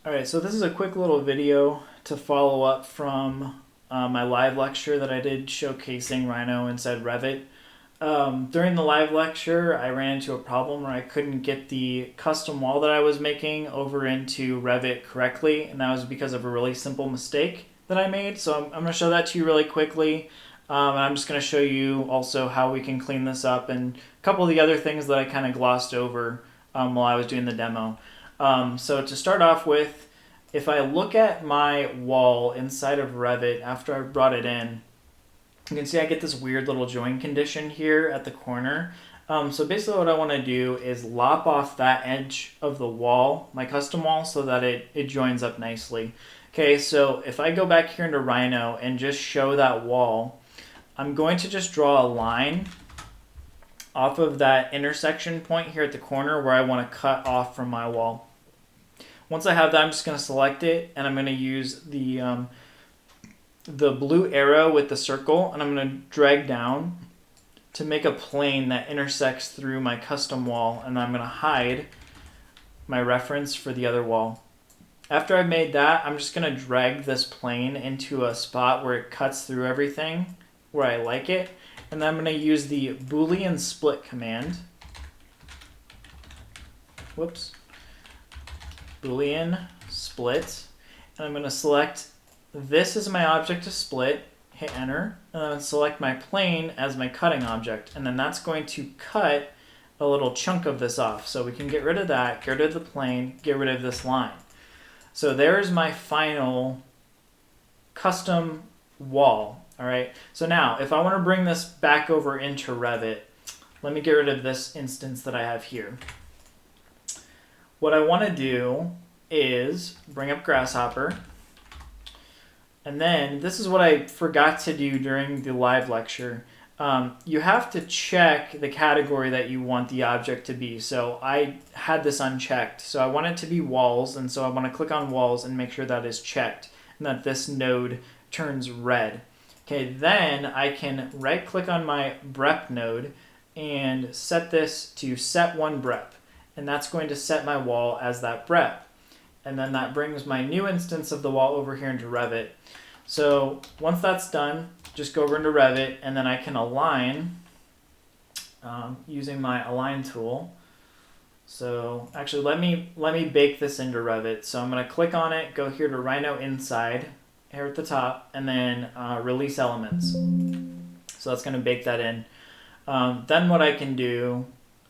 Alright, so this is a quick little video to follow up from my live lecture that I did showcasing Rhino inside Revit. During the live lecture, I ran into a problem where I couldn't get the custom wall that I was making over into Revit correctly, and that was because of a really simple mistake that I made. So I'm going to show that to you really quickly, and I'm just going to show you also how we can clean this up and a couple of the other things that I kind of glossed over while I was doing the demo. So to start off with, if I look at my wall inside of Revit after I brought it in, you can see I get this weird little join condition here at the corner. So basically what I want to do is lop off that edge of the wall, my custom wall, so that it joins up nicely. Okay, so if I go back here into Rhino and just show that wall, I'm going to just draw a line off of that intersection point here at the corner where I want to cut off from my wall. Once I have that, I'm just going to select it, and I'm going to use the blue arrow with the circle, and I'm going to drag down to make a plane that intersects through my custom wall, and I'm going to hide my reference for the other wall. After I've made that, I'm just going to drag this plane into a spot where it cuts through everything, where I like it, and then I'm going to use the Boolean split command. Whoops. Boolean split, and I'm going to select this as my object to split, hit enter, and then select my plane as my cutting object, and then that's going to cut a little chunk of this off. So we can get rid of that, get rid of the plane, get rid of this line. So there's my final custom wall. All right, so now if I want to bring this back over into Revit, let me get rid of this instance that I have here. What I want to do is bring up Grasshopper, and then this is what I forgot to do during the live lecture. You have to check the category that you want the object to be. So I had this unchecked. So I want it to be walls, and so I want to click on walls and make sure that is checked and that this node turns red. Okay, then I can right click on my BREP node and set this to set one BREP. And that's going to set my wall as that BREP. And then that brings my new instance of the wall over here into Revit. So once that's done, just go over into Revit, and then I can align using my align tool. So actually, let me bake this into Revit. So I'm going to click on it, go here to Rhino Inside, here at the top, and then Release Elements. So that's going to bake that in. Then what I can do,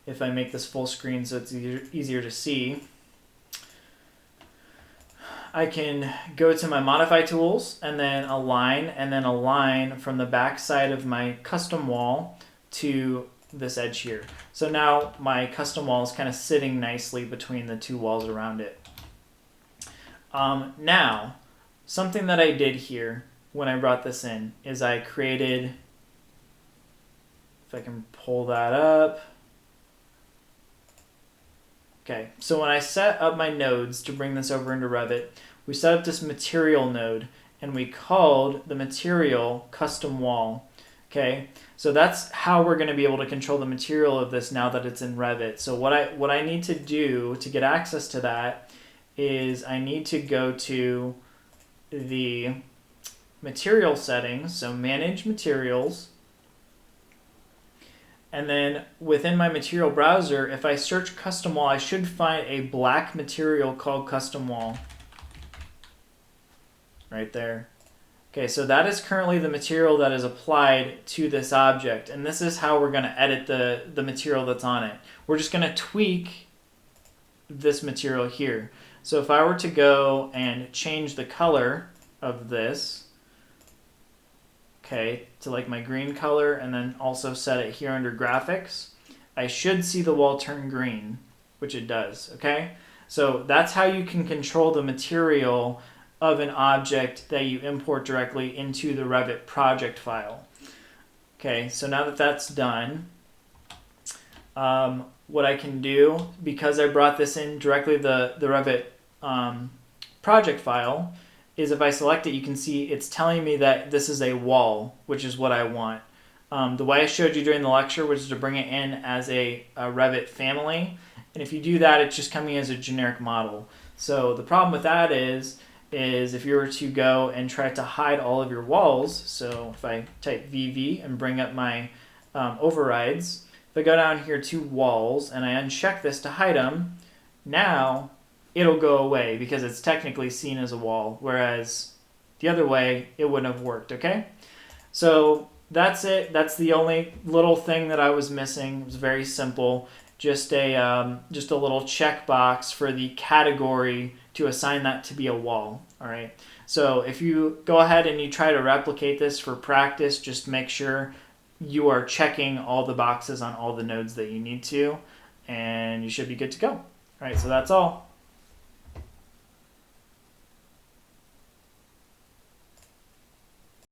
if I make this full screen so it's easier to see, I can go to my modify tools and then align from the back side of my custom wall to this edge here. So now my custom wall is kind of sitting nicely between the two walls around it. Now, something that I did here when I brought this in is I created, if I can pull that up. Okay, so when I set up my nodes to bring this over into Revit, we set up this material node, and we called the material custom wall. Okay, so that's how we're going to be able to control the material of this now that it's in Revit. So what I need to do to get access to that is I need to go to the material settings, so manage materials. And then within my material browser, if I search custom wall, I should find a black material called custom wall. Right there. Okay, so that is currently the material that is applied to this object. And this is how we're going to edit the material that's on it. We're just going to tweak this material here. So if I were to go and change the color of this, okay, to like my green color, and then also set it here under graphics, I should see the wall turn green, which it does, okay? So that's how you can control the material of an object that you import directly into the Revit project file. Okay, so now that that's done, what I can do, because I brought this in directly the Revit project file, is if I select it, you can see it's telling me that this is a wall, which is what I want. The way I showed you during the lecture was to bring it in as a Revit family. And if you do that, it's just coming as a generic model. So the problem with that is if you were to go and try to hide all of your walls, so if I type VV and bring up my overrides, if I go down here to walls and I uncheck this to hide them, now it'll go away because it's technically seen as a wall, whereas the other way it wouldn't have worked, okay? So that's it. That's the only little thing that I was missing. It was very simple. Just a little checkbox for the category to assign that to be a wall. All right. So if you go ahead and you try to replicate this for practice, just make sure you are checking all the boxes on all the nodes that you need to, and you should be good to go. All right. So that's all.